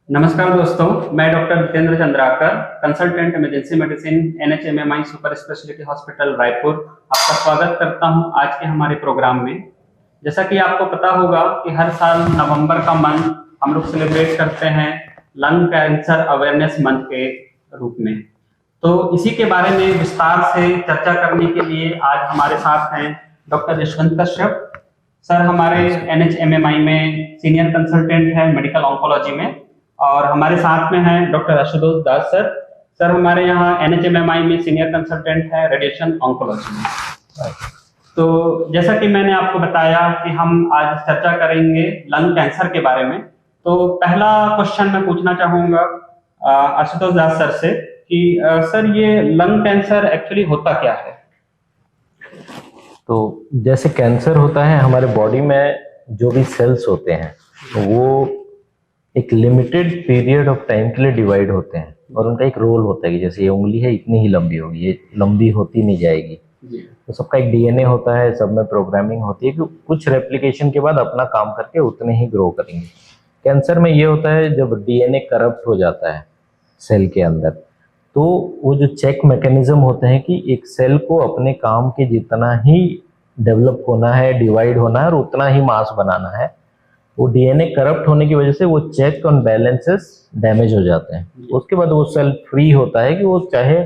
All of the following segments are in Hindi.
नमस्कार दोस्तों, मैं doctor Jitendra Chandrakar, consultant emergency medicine NHMMI super speciality hospital Raipur. आपका स्वागत करता हूं आज के हमारे प्रोग्राम में। जैसा कि आपको पता होगा कि हर साल नवंबर का मंथ हम लोग सेलिब्रेट करते हैं लंग कैंसर अवेयरनेस मंथ के रूप में। तो इसी के बारे में विस्तार से चर्चा करने के लिए आज हमारे साथ हैं डॉक्टर यशवंत कश्यप सर, हमारे NHMMI में सीनियर कंसल्टेंट है मेडिकल ऑन्कोलॉजी में, और हमारे साथ में हैं डॉक्टर आशुतोष दास सर। सर हमारे यहाँ NHMMI में सीनियर कंसल्टेंट है रेडिएशन ऑन्कोलॉजी में। तो जैसा कि मैंने आपको बताया कि हम आज चर्चा करेंगे लंग कैंसर के बारे में। तो पहला क्वेश्चन मैं पूछना चाहूंगा आशुतोष दास सर से कि सर ये लंग कैंसर एक्चुअली होता क्या है? तो जैसे कैंसर होता है, हमारे बॉडी में जो भी सेल्स होते हैं वो एक लिमिटेड पीरियड ऑफ टाइम के लिए डिवाइड होते हैं और उनका एक रोल होता है कि जैसे ये उंगली है इतनी ही लंबी होगी, ये लंबी होती नहीं जाएगी। तो सबका एक DNA होता है, सब में प्रोग्रामिंग होती है कि कुछ रेप्लिकेशन के बाद अपना काम करके उतने ही ग्रो करेंगे। कैंसर में ये होता है जब DNA करप्ट हो जाता है सेल के अंदर, तो वो जो चेक मैकेनिज्म होते हैं कि एक सेल को अपने काम के जितना ही डेवलप होना है, डिवाइड होना है और उतना ही मास बनाना है, वो DNA करप्ट होने की वजह से वो चेक ऑन बैलेंसेस डैमेज हो जाते हैं। उसके बाद वो सेल फ्री होता है कि वो चाहे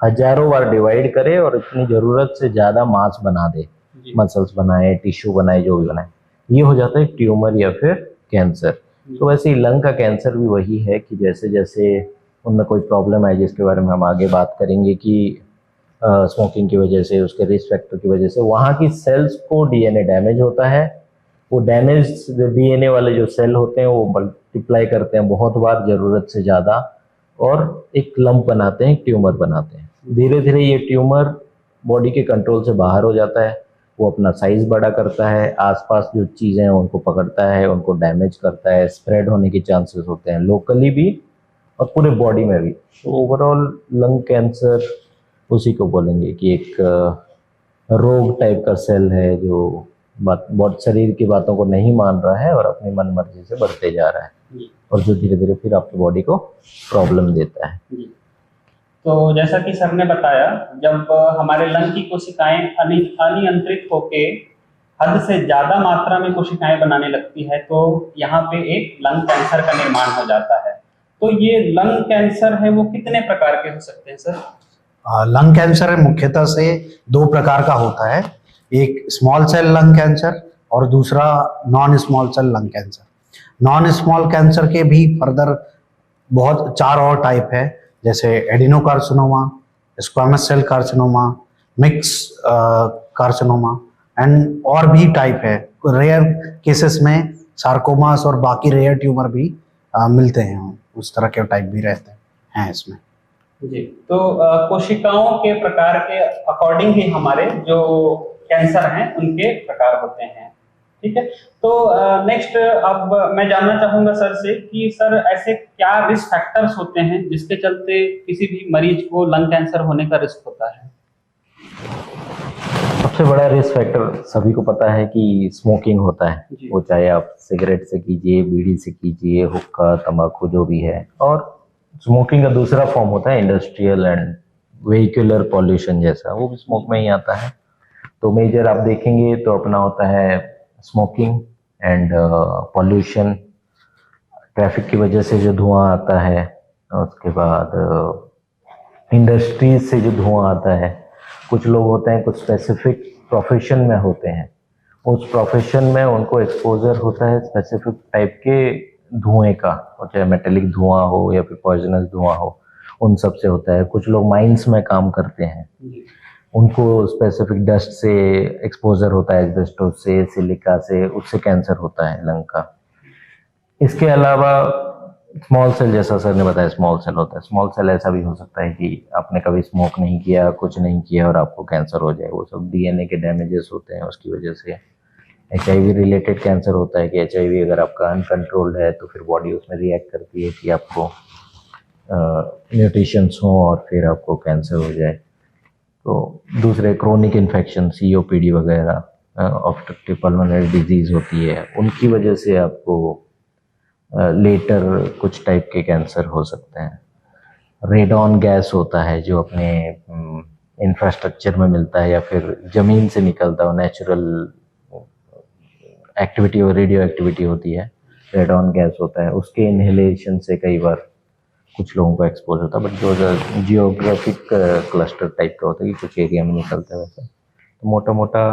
हजारों बार डिवाइड करे और इतनी जरूरत से ज्यादा मास बना दे, मसल्स बनाए, टिश्यू बनाए, जो भी बनाए। ये हो जाता है ट्यूमर या फिर कैंसर। तो वैसे ही लंग का कैंसर भी वही है कि जैसे जैसे उनमें कोई प्रॉब्लम है, जिसके बारे में हम आगे बात करेंगे कि स्मोकिंग की वजह से, उसके रिस्क फैक्टर की वजह से वहाँ की सेल्स को DNA डैमेज होता है। वो डैमेज DNA वाले जो सेल होते हैं वो मल्टीप्लाई करते हैं बहुत बार, ज़रूरत से ज़्यादा, और एक लंप बनाते हैं, एक ट्यूमर बनाते हैं। धीरे धीरे ये ट्यूमर बॉडी के कंट्रोल से बाहर हो जाता है, वो अपना साइज बड़ा करता है, आसपास जो चीज़ें हैं उनको पकड़ता है, उनको डैमेज करता है, स्प्रेड होने के चांसेस होते हैं लोकली भी और पूरे बॉडी में भी। तो ओवरऑल लंग कैंसर उसी को बोलेंगे कि एक रोग टाइप का सेल है जो बहुत शरीर की बातों को नहीं मान रहा है और अपनी मन मर्जी से बढ़ते जा रहा है और जो धीरे धीरे फिर आपकी बॉडी को प्रॉब्लम देता है। तो जैसा कि सर ने बताया, जब हमारे लंग की कोशिकाएं अनियंत्रित होके हद से ज्यादा मात्रा में कोशिकाएं बनाने लगती है तो यहाँ पे एक लंग कैंसर का निर्माण हो जाता है। तो ये लंग कैंसर है वो कितने प्रकार के हो सकते हैं सर? लंग कैंसर मुख्यतः से दो प्रकार का होता है, एक स्मॉल सेल लंग कैंसर और दूसरा non small cell lung cancer. Non small cancer के भी फर्दर बहुत 4 और टाइप है, जैसे adenocarcinoma, squamous cell carcinoma, mix carcinoma and और भी टाइप है। रेयर केसेस में सार्कोमास और बाकी रेयर ट्यूमर भी मिलते हैं, उस तरह के टाइप भी रहते हैं इसमें। जी, तो कोशिकाओं के प्रकार के अकॉर्डिंग ही हमारे जो कैंसर हैं उनके प्रकार होते हैं। ठीक है, तो नेक्स्ट अब मैं जानना चाहूंगा सर से कि सर ऐसे क्या रिस्क फैक्टर्स होते हैं जिसके चलते किसी भी मरीज को लंग कैंसर होने का रिस्क होता है? सबसे बड़ा रिस्क फैक्टर सभी को पता है कि स्मोकिंग होता है, वो चाहे आप सिगरेट से कीजिए, बीड़ी से कीजिए, हुक्का, तंबाकू, जो भी है। और स्मोकिंग का दूसरा फॉर्म होता है इंडस्ट्रियल एंड व्हीकुलर पॉल्यूशन जैसा, वो भी स्मोक में ही आता है। तो मेजर आप देखेंगे तो अपना होता है स्मोकिंग एंड पॉल्यूशन, ट्रैफिक की वजह से जो धुआं आता है, उसके बाद इंडस्ट्रीज से जो धुआं आता है। कुछ लोग होते हैं कुछ स्पेसिफिक प्रोफेशन में होते हैं, उस प्रोफेशन में उनको एक्सपोजर होता है स्पेसिफिक टाइप के धुएं का, और चाहे मेटेलिक धुआं हो या फिर पॉइजनस धुआं हो, उन सब से होता है। कुछ लोग माइंस में काम करते हैं, उनको स्पेसिफिक डस्ट से एक्सपोजर होता है, एस्बेस्टोस से, सिलिका से, उससे कैंसर होता है लंग का। इसके अलावा स्मॉल सेल, जैसा सर ने बताया स्मॉल सेल होता है। स्मॉल सेल ऐसा भी हो सकता है कि आपने कभी स्मोक नहीं किया, कुछ नहीं किया और आपको कैंसर हो जाए। वो सब DNA के डैमेजेस होते हैं, उसकी वजह से। HIV रिलेटेड कैंसर होता है कि HIV अगर आपका अनकंट्रोल्ड है तो फिर बॉडी उसमें रिएक्ट करती है कि आपको म्यूटेशंस हो और फिर आपको कैंसर हो जाए। तो दूसरे क्रोनिक इन्फेक्शन, COPD वगैरह, ऑब्स्ट्रक्टिव पल्मोनरी डिजीज होती है, उनकी वजह से आपको लेटर कुछ टाइप के कैंसर हो सकते हैं। रेडॉन गैस होता है जो अपने इंफ्रास्ट्रक्चर में मिलता है या फिर जमीन से निकलता है, नेचुरल एक्टिविटी और रेडियो एक्टिविटी होती है, रेडॉन गैस होता है, उसके इनहेलेशन से कई बार कुछ लोगों को एक्सपोज होता है। बट जो जियोग्राफिक क्लस्टर टाइप का होता है कि कुछ एरिया में निकलता है वैसा, तो मोटा मोटा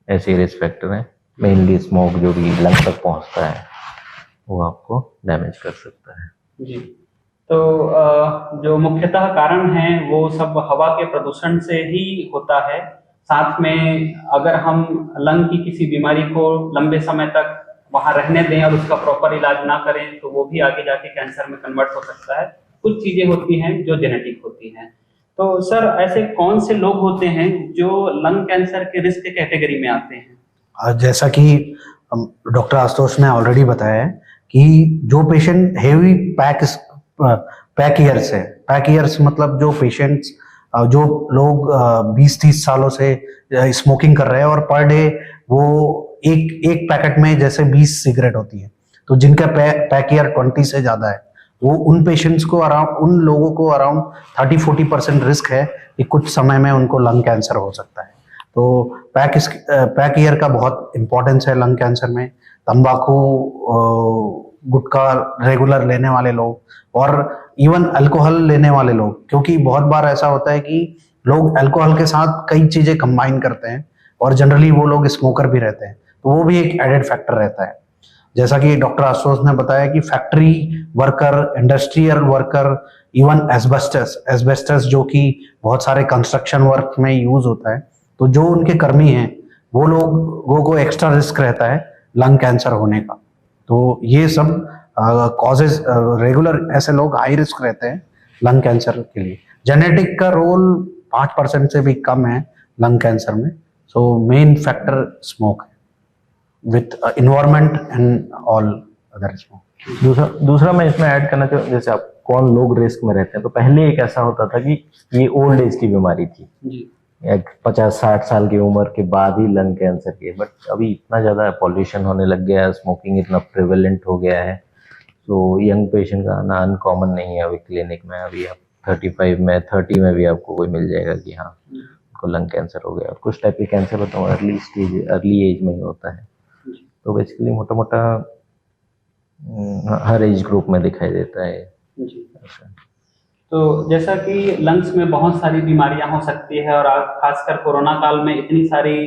ऐसे रिस्क फैक्टर हैं। मेनली स्मोक जो भी लंग तक पहुंचता है वो आपको डैमेज कर सकता है। जी, तो जो मुख्यतः कारण है वो सब हवा के प्रदूषण से ही होता है। साथ में अगर हम लंग की किसी बीमारी को लंबे समय तक वहां रहने दें और उसका प्रॉपर इलाज ना करें तो वो भी आगे जाके कैंसर में कन्वर्ट हो सकता है। कुछ चीजें होती हैं जो जेनेटिक होती हैं। तो सर ऐसे कौन से लोग होते हैं जो लंग कैंसर के रिस्क कैटेगरी में आते हैं? जैसा कि डॉक्टर आशुतोष ने ऑलरेडी बताया है कि जो पेशेंट हेवी पैक ईयर्स है, पैक ईयर्स मतलब जो पेशेंट्स जो लोग 20-30 सालों से स्मोकिंग कर रहे हैं और पर डे वो एक पैकेट में जैसे 20 सिगरेट होती है, तो जिनका पैक ईयर 20 से ज्यादा है वो उन पेशेंट्स को उन लोगों को अराउंड 30-40% रिस्क है कि कुछ समय में उनको लंग कैंसर हो सकता है। तो पैक ईयर का बहुत इंपॉर्टेंस है लंग कैंसर में। तंबाकू गुटखा रेगुलर लेने वाले लोग और इवन अल्कोहल लेने वाले लोग, क्योंकि बहुत बार ऐसा होता है कि लोग अल्कोहल के साथ कई चीजें कंबाइन करते हैं और जनरली वो लोग स्मोकर भी रहते हैं, तो वो भी एक एडेड फैक्टर रहता है। जैसा कि डॉक्टर आशुतोष ने बताया कि factory worker, industrial worker, even asbestos जो कि बहुत सारे कंस्ट्रक्शन वर्क में यूज होता है, तो जो उनके कर्मी हैं वो लोगों को एक्स्ट्रा रिस्क रहता है लंग कैंसर होने का। तो ये सब कॉजेज रेगुलर ऐसे लोग हाई रिस्क रहते हैं लंग कैंसर के लिए। जेनेटिक का रोल 5% से भी कम है लंग कैंसर में। सो मेन फैक्टर स्मोक है with environment and all other smoke. दूसरा मैं इसमें ऐड करना चाहूँ, जैसे आप कौन लोग रिस्क में रहते हैं, तो पहले एक ऐसा होता था कि ये ओल्ड एज की बीमारी थी जी, 50-60 साल की उम्र के बाद ही लंग कैंसर की। बट अभी इतना ज़्यादा पॉल्यूशन होने लग गया है, स्मोकिंग इतना प्रिवेलेंट हो गया है, तो यंग पेशेंट का आना अनकॉमन नहीं है अभी क्लिनिक में। अभी आप 35 में 30 में भी आपको कोई मिल जाएगा कि हाँ उनको लंग कैंसर हो गया। कुछ टाइप के कैंसर होता है अर्ली एज में ही होता है, तो बेसिकली मोटा मोटा हर एज ग्रुप में दिखाई देता है जी। तो जैसा कि लंग्स में बहुत सारी बीमारियां हो सकती है और खासकर कोरोना काल में इतनी सारी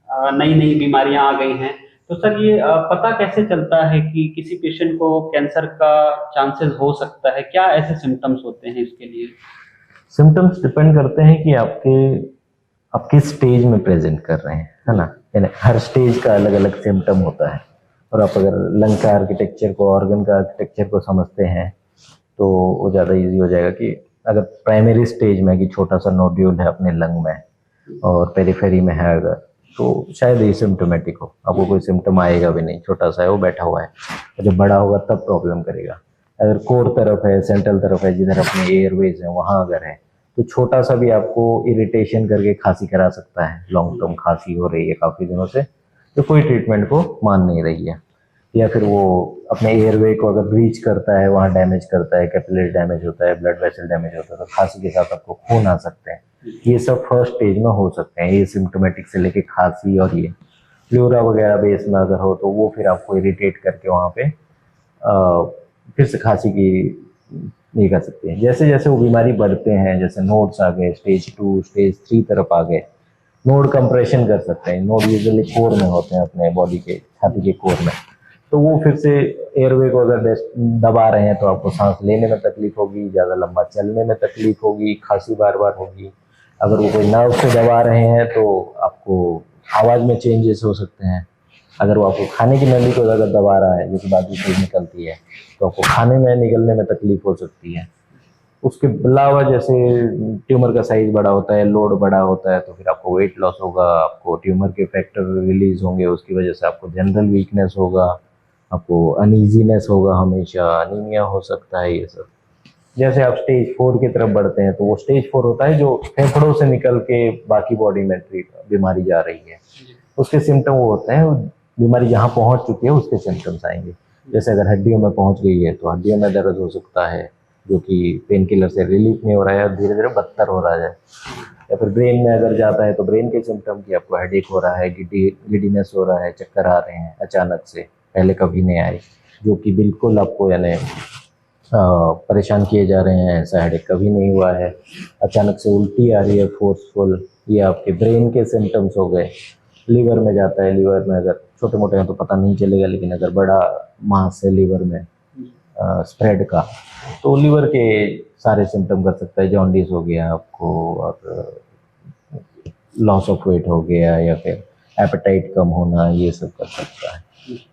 नई नई बीमारियां आ गई हैं, तो सर ये पता कैसे चलता है कि किसी पेशेंट को कैंसर का चांसेस हो सकता है? क्या ऐसे सिम्टम्स होते हैं इसके लिए? सिम्टम्स डिपेंड करते हैं कि आप किस स्टेज में प्रेजेंट कर रहे हैं, है ना। यानी हर स्टेज का अलग अलग सिम्टम होता है, और आप अगर लंग का आर्किटेक्चर को, ऑर्गन का आर्किटेक्चर को समझते हैं तो वो ज़्यादा इजी हो जाएगा कि अगर प्राइमरी स्टेज में कि छोटा सा नोड्यूल है अपने लंग में और पेरिफेरी में है अगर, तो शायद ये सिम्टोमेटिक हो, आपको कोई सिम्टम आएगा भी नहीं, छोटा सा है वो बैठा हुआ है। और जब बड़ा होगा तब प्रॉब्लम करेगा। अगर कोर तरफ है, सेंट्रल तरफ है, जिधर अपने एयरवेज है वहाँ अगर है, तो छोटा सा भी आपको इरिटेशन करके खांसी करा सकता है। लॉन्ग टर्म खांसी हो रही है काफ़ी दिनों से, तो कोई ट्रीटमेंट को मान नहीं रही है। या फिर वो अपने एयरवे को अगर ब्रीच करता है, वहाँ डैमेज करता है, कैपिलरी डैमेज होता है, ब्लड वेसल डैमेज होता है, तो खांसी के साथ आपको खून आ सकते हैं। ये सब फर्स्ट स्टेज में हो सकते हैं, ये सिम्टोमेटिक से लेके खांसी। और ये प्लूरा वगैरह बेस में अगर हो तो वो फिर आपको इरिटेट करके वहाँ पे फिर से खांसी की नहीं कर सकते हैं। जैसे जैसे वो बीमारी बढ़ते हैं, जैसे नोड्स आ गए, स्टेज 2 स्टेज 3 तरफ आ गए, नोड कंप्रेशन कर सकते हैं। नोड यूजुअली कोर में होते हैं, अपने बॉडी के छाती के कोर में, तो वो फिर से एयरवे को अगर दबा रहे हैं तो आपको सांस लेने में तकलीफ होगी, ज़्यादा लंबा चलने में तकलीफ होगी, खांसी बार बार होगी। अगर वो कोई नर्व से दबा रहे हैं तो आपको आवाज़ में चेंजेस हो सकते हैं। अगर वो आपको खाने की नली को अगर दबा रहा है, जैसे बाजू से निकलती है, तो आपको खाने में निकलने में तकलीफ हो सकती है। उसके अलावा जैसे ट्यूमर का साइज बड़ा होता है, लोड बड़ा होता है, तो फिर आपको वेट लॉस होगा, आपको ट्यूमर के फैक्टर रिलीज होंगे, उसकी वजह से आपको जनरल वीकनेस होगा, आपको अनईजीनेस होगा, हमेशा अनीमिया हो सकता है। ये सब जैसे आप स्टेज 4 की तरफ बढ़ते हैं, तो वो स्टेज 4 होता है जो फेफड़ों से निकल के बाकी बॉडी में बीमारी जा रही है। उसके सिम्टम वो होते हैं, बीमारी जहाँ पहुँच चुकी है उसके सिम्टम्स आएंगे। जैसे अगर हड्डियों में पहुंच गई है तो हड्डियों में दर्द हो सकता है, जो कि पेन किलर से रिलीफ नहीं हो रहा है और धीरे धीरे बदतर हो रहा है। या फिर ब्रेन में अगर जाता है तो ब्रेन के सिम्टम की आपको हेडेक हो रहा है, गिडीनेस हो रहा है, चक्कर आ रहे हैं अचानक से, पहले कभी नहीं आए, जो कि बिल्कुल आपको यानी परेशान किए जा रहे हैं, ऐसा हेडेक कभी नहीं हुआ है। अचानक से उल्टी आ रही है फोर्सफुल, ये आपके ब्रेन के सिम्टम्स हो गए। लीवर में जाता है, लीवर में अगर छोटे मोटे हैं तो पता नहीं चलेगा, लेकिन अगर बड़ा मास है लीवर में स्प्रेड का, तो लीवर के सारे सिम्टम कर सकता है। जॉन्डिस हो गया आपको, और लॉस ऑफ वेट हो गया, या फिर एपेटाइट कम होना, ये सब कर सकता है।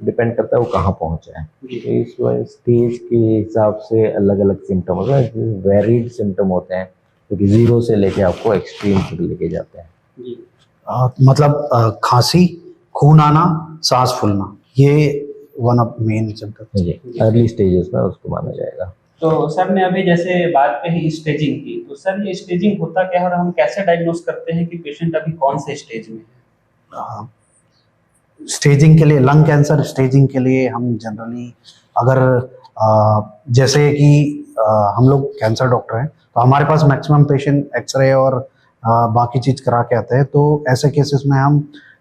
डिपेंड करता है वो कहाँ पहुँचा है। तो इस स्टेज के हिसाब से अलग अलग सिम्टम होते हैं, वेरिड सिम्टम होते हैं, क्योंकि जीरो से लेके आपको एक्सट्रीम तक लेके जाते हैं। मतलब खांसी, खून आना, सांस फूलना, ये वन ऑफ मेन सिम्टम्स जी, अर्ली स्टेजेस में उसको माना जाएगा। तो सर ने अभी जैसे बात कही स्टेजिंग की, तो सर ये स्टेजिंग होता क्या है और हम कैसे डायग्नोस करते हैं कि पेशेंट अभी कौन से स्टेज में है? स्टेजिंग के लिए, लंग कैंसर स्टेजिंग के लिए हम जनरली अगर जैसे कि हम लोग कैंसर डॉक्टर हैं तो हमारे पास मैक्सिमम पेशेंट एक्सरे और बाकी चीज़ करा के आते हैं, तो ऐसे केसेस में हम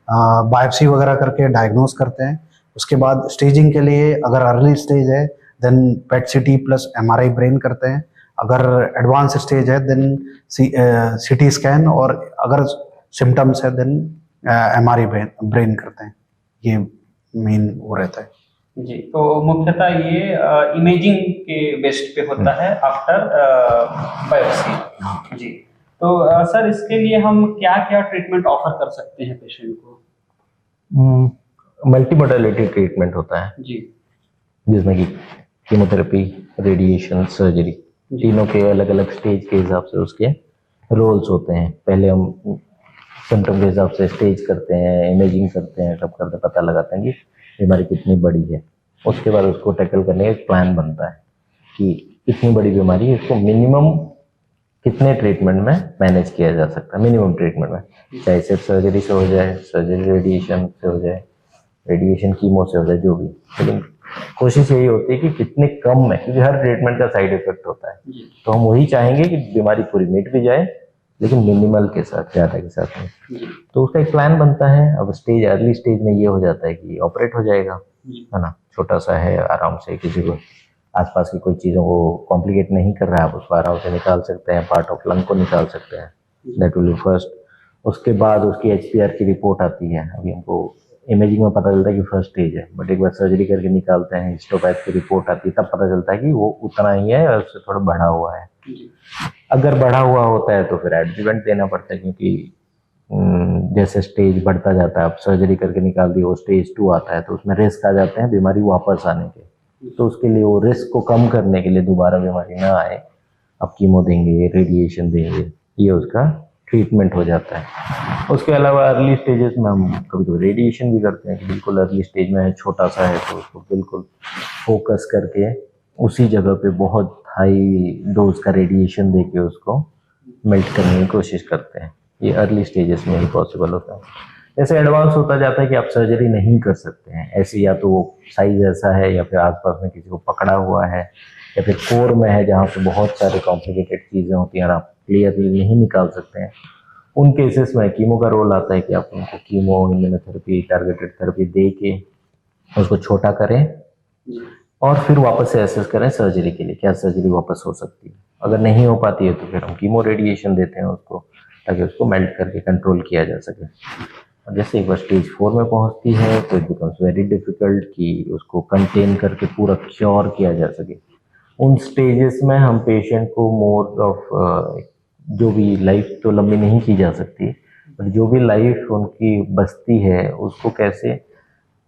बायोप्सी वगैरह करके डायग्नोस करते हैं। उसके बाद स्टेजिंग के लिए अगर अर्ली स्टेज है देन पेट सीटी प्लस एमआरआई ब्रेन करते हैं। अगर एडवांस स्टेज है देन सीटी स्कैन, और अगर सिम्टम्स है देन एमआरआई ब्रेन करते हैं। ये मेन वो रहता है। जी, तो मुख्यतः ये इमेजिंग के बेस्ड पे होता है आफ्टर बायोप्सी। जी, तो सर इसके लिए हम क्या क्या ट्रीटमेंट ऑफर कर सकते हैं पेशेंट को? मल्टी मोडालिटी ट्रीटमेंट होता है जी, जिसमें कि कीमोथेरेपी, रेडिएशन, सर्जरी, तीनों के अलग अलग स्टेज के हिसाब से उसके रोल्स होते हैं। पहले हम सिम्टम के हिसाब से स्टेज करते हैं, इमेजिंग करते हैं, सब करते पता लगाते हैं कि बीमारी कितनी बड़ी है। उसके बाद उसको टैकल करने का एक प्लान बनता है कि इतनी बड़ी बीमारी है, इसको मिनिमम कितने ट्रीटमेंट में मैनेज किया जा सकता है। मिनिमम ट्रीटमेंट में चाहे सिर्फ सर्जरी से हो जाए, सर्जरी रेडिएशन से हो जाए, रेडिएशन कीमो से हो जाए, जो भी, लेकिन कोशिश यही होती है कि कितने कम में, क्योंकि हर ट्रीटमेंट का साइड इफेक्ट होता है, तो हम वही चाहेंगे कि बीमारी पूरी मिट भी जाए, लेकिन मिनिमल के साथ, ज़्यादा के साथ नहीं। तो उसका एक प्लान बनता है। अब स्टेज, अर्ली स्टेज में ये हो जाता है कि ऑपरेट हो जाएगा, है ना, छोटा सा है, आराम से किसी को आसपास की कोई चीज़ों को कॉम्प्लिकेट नहीं कर रहा है, आप उसको आराम से निकाल सकते हैं, पार्ट ऑफ लंग को निकाल सकते हैं, दैट विल बी फर्स्ट। उसके बाद उसकी एचपीआर की रिपोर्ट आती है। अभी हमको इमेजिंग में पता चलता है कि फर्स्ट स्टेज है, बट एक बार सर्जरी करके निकालते हैं, हिस्टोपैथ की रिपोर्ट आती है, तब पता चलता है कि वो उतना ही है और उससे थोड़ा बढ़ा हुआ है। अगर बढ़ा हुआ होता है तो फिर एडजुवेंट देना पड़ता है, क्योंकि जैसे स्टेज बढ़ता जाता है, आप सर्जरी करके निकाल दी, वो स्टेज 2 आता है तो उसमें रिस्क आ जाते हैं बीमारी वापस आने के। तो उसके लिए, वो रिस्क को कम करने के लिए, दोबारा बीमारी ना आए, आप कीमो देंगे, रेडिएशन देंगे, ये उसका ट्रीटमेंट हो जाता है। उसके अलावा अर्ली स्टेजेस में हम कभी कभी रेडिएशन भी करते हैं, कि बिल्कुल अर्ली स्टेज में है, छोटा सा है, तो उसको बिल्कुल फोकस करके उसी जगह पे बहुत हाई डोज का रेडिएशन देके उसको मेल्ट करने की कोशिश करते हैं। ये अर्ली स्टेजेस में ही पॉसिबल होता है। जैसे एडवांस होता जाता है कि आप सर्जरी नहीं कर सकते हैं, ऐसे या तो वो साइज ऐसा है, या फिर आसपास में किसी को पकड़ा हुआ है, या फिर कोर में है जहाँ पे बहुत सारे कॉम्प्लिकेटेड चीज़ें होती हैं और आप क्लियरली नहीं निकाल सकते हैं। उन केसेस में कीमो का रोल आता है कि आप उनको कीमो, इम्यूनोथेरेपी, टारगेटेड थेरेपी दे के उसको छोटा करें, और फिर वापस से एसेस करें सर्जरी के लिए, क्या सर्जरी वापस हो सकती है। अगर नहीं हो पाती है तो फिर हम कीमो रेडिएशन देते हैं उसको, ताकि उसको मेल्ट करके कंट्रोल किया जा सके। और जैसे एक बार स्टेज 4 में पहुंचती है तो इट बिकम्स वेरी डिफिकल्ट कि उसको कंटेन करके पूरा क्योर किया जा सके। उन स्टेजेस में हम पेशेंट को मोर ऑफ जो भी लाइफ तो लंबी नहीं की जा सकती, बट जो भी लाइफ उनकी बचती है उसको कैसे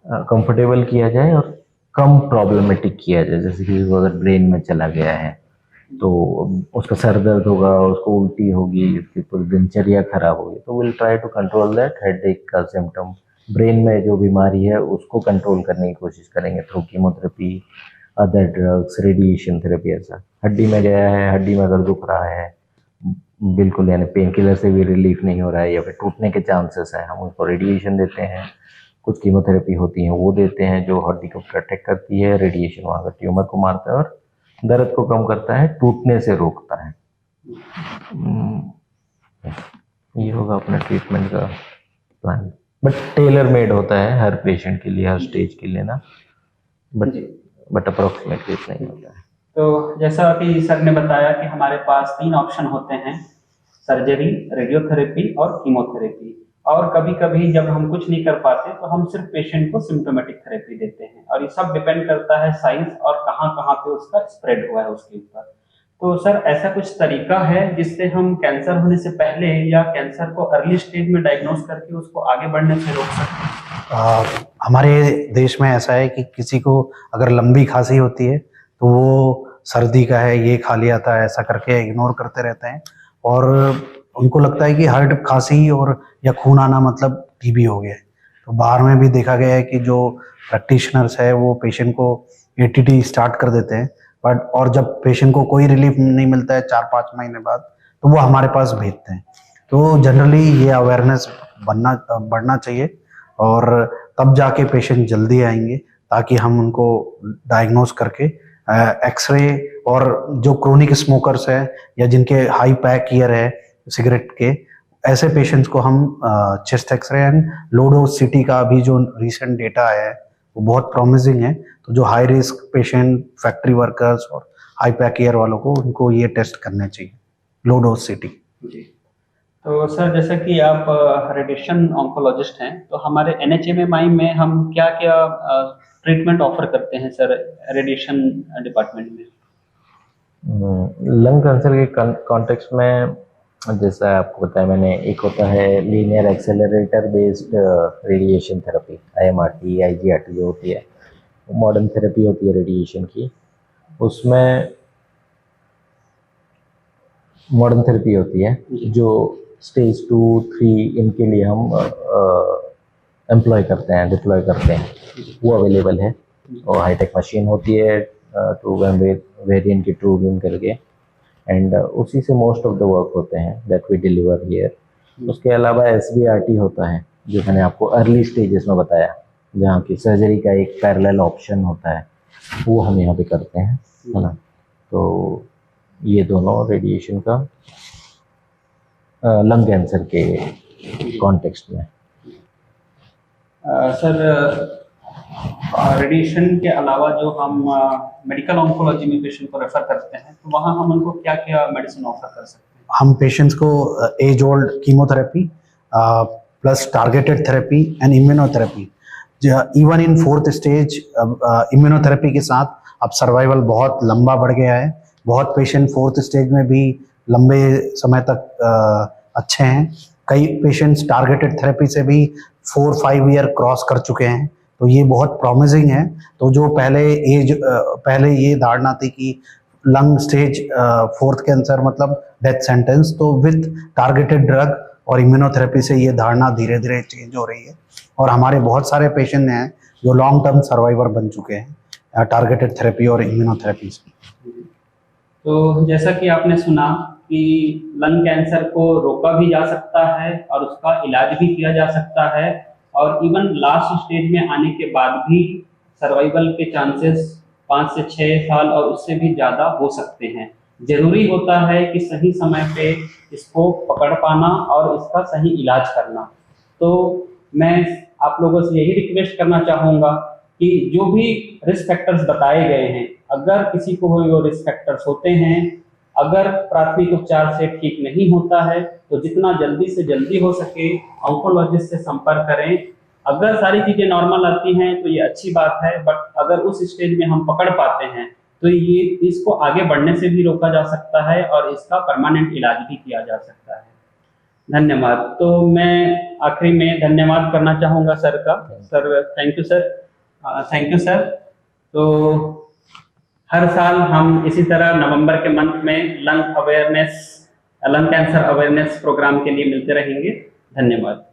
कंफर्टेबल किया जाए और कम प्रॉब्लमेटिक किया जाए। जैसे कि वो अगर ब्रेन में चला गया है तो उसका सर दर्द होगा, उसको उल्टी होगी, उसकी पूरी दिनचर्या खराब होगी, तो will try to control that headache का सिम्टम। ब्रेन में जो बीमारी है उसको कंट्रोल करने की कोशिश करेंगे through chemotherapy, other drugs, radiation therapy. ऐसा हड्डी में गया है, हड्डी में अगर दुख रहा है बिल्कुल, यानी पेन किलर से भी रिलीफ नहीं हो रहा है, या फिर टूटने के चांसेस हैं, हम उसको रेडिएशन देते हैं। कुछ कीमोथेरेपी होती है वो देते हैं जो हड्डी को प्रोटेक्ट करती है, रेडिएशन वहाँ का ट्यूमर को मारता है और दर्द को कम करता है, टूटने से रोकता है। ये होगा अपना ट्रीटमेंट का प्लान, बट टेलर मेड होता है हर पेशेंट के लिए, हर स्टेज के लिए ना, बट अप्रोक्सीमेटली इतना ही होता है। तो जैसा कि सर ने बताया कि हमारे पास 3 ऑप्शन होते हैं, सर्जरी, रेडियोथेरेपी और कीमोथेरेपी। और कभी कभी जब हम कुछ नहीं कर पाते तो हम सिर्फ पेशेंट को सिम्टोमेटिक थेरेपी देते हैं, और ये सब डिपेंड करता है साइज और कहाँ कहाँ पे उसका स्प्रेड हुआ है उसके ऊपर। तो सर ऐसा कुछ तरीका है जिससे हम कैंसर होने से पहले या कैंसर को अर्ली स्टेज में डायग्नोस करके उसको आगे बढ़ने से रोक सकते? हमारे देश में ऐसा है कि किसी को अगर लंबी खांसी होती है तो वो सर्दी का है, ये खा लिया था, ऐसा करके इग्नोर करते रहते हैं, और उनको लगता है कि हर खांसी और या खून आना मतलब टीबी हो गया है। तो बाहर में भी देखा गया है कि जो प्रैक्टिशनर्स है वो पेशेंट को एटीटी स्टार्ट कर देते हैं, बट और जब पेशेंट को कोई रिलीफ नहीं मिलता है 4-5 महीने बाद तो वो हमारे पास भेजते हैं। तो जनरली ये अवेयरनेस बढ़ना चाहिए, और तब जाके पेशेंट जल्दी आएंगे ताकि हम उनको डायग्नोस करके एक्सरे, और जो क्रोनिक स्मोकर्स है या जिनके हाई पैक ईयर है सिगरेट के, ऐसे पेशेंट्स को हम chest X ray and low dose CT का अभी जो रिसेंट डेटा है वो बहुत प्रॉमिसिंग है। तो जो high risk patient, factory workers और हाई पैक ईयर वालों को उनको ये टेस्ट करने चाहिए, लो डोज सीटी। जी। तो सर जैसा कि आप रेडिएशन ऑन्कोलॉजिस्ट हैं, तो हमारे NHMMI में हम क्या क्या ट्रीटमेंट ऑफर करते हैं सर रेडिएशन डिपार्टमेंट में? लंग कैंसर के कॉन्टेक्स्ट में जैसा आपको बताया मैंने, एक होता है linear accelerator based radiation therapy, IMRT, IGRT जो होती है, मॉडर्न थेरेपी होती है रेडिएशन की। उसमें मॉडर्न थेरेपी होती है जो स्टेज 2, 3 इनके लिए हम डिप्लॉय करते हैं, वो अवेलेबल है। और हाईटेक मशीन होती है 2 वेरिएंट की ट्रू बीम करके, एंड उसी से मोस्ट ऑफ द वर्क होते हैं दैट वी डिलीवर हियर। उसके अलावा SBRT होता है जो मैंने आपको अर्ली स्टेजेस में बताया, जहाँ की सर्जरी का एक पैरेलल ऑप्शन होता है, वो हम यहाँ पे करते हैं, है ना। तो ये दोनों रेडिएशन का लंग कैंसर के कॉन्टेक्स्ट में। सर रेडिएशन के अलावा जो हम मेडिकल ऑन्कोलॉजी में पेशेंट को रेफर करते हैं, तो वहाँ हम उनको क्या क्या मेडिसिन ऑफर कर सकते हैं? हम पेशेंट्स को as old chemotherapy plus targeted therapy and immunotherapy, even in 4th stage immunotherapy के साथ अब सर्वाइवल बहुत लंबा बढ़ गया है। बहुत पेशेंट 4th स्टेज में भी लंबे समय तक अच्छे हैं। कई पेशेंट्स टारगेटेड थेरेपी से भी 4-5 ईयर क्रॉस कर चुके हैं, तो ये बहुत प्रॉमिसिंग है। तो जो पहले ये धारणा थी कि लंग स्टेज 4th कैंसर मतलब डेथ सेंटेंस, तो विथ टारगेटेड ड्रग और इम्यूनोथेरेपी से ये धारणा धीरे धीरे चेंज हो रही है, और हमारे बहुत सारे पेशेंट हैं जो लॉन्ग टर्म सर्वाइवर बन चुके हैं टारगेटेड थेरेपी और इम्यूनोथेरेपी से। तो जैसा कि आपने सुना कि लंग कैंसर को रोका भी जा सकता है और उसका इलाज भी किया जा सकता है, और इवन लास्ट स्टेज में आने के बाद भी सर्वाइवल के चांसेस 5 से 6 साल और उससे भी ज़्यादा हो सकते हैं। जरूरी होता है कि सही समय पे इसको पकड़ पाना और इसका सही इलाज करना। तो मैं आप लोगों से यही रिक्वेस्ट करना चाहूँगा कि जो भी रिस्क फैक्टर्स बताए गए हैं, अगर किसी को वो रिस्क फैक्टर्स होते हैं, अगर प्राथमिक उपचार से ठीक नहीं होता है, तो जितना जल्दी से जल्दी हो सके ऑन्कोलॉजिस्ट से संपर्क करें। अगर सारी चीज़ें नॉर्मल आती हैं तो ये अच्छी बात है, बट अगर उस स्टेज में हम पकड़ पाते हैं तो ये इसको आगे बढ़ने से भी रोका जा सकता है और इसका परमानेंट इलाज भी किया जा सकता है। धन्यवाद। तो मैं आखिरी में धन्यवाद करना चाहूँगा सर का। Sir thank you sir, thank you sir. तो हर साल हम इसी तरह नवंबर के मंथ में लंग कैंसर अवेयरनेस प्रोग्राम के लिए मिलते रहेंगे। धन्यवाद।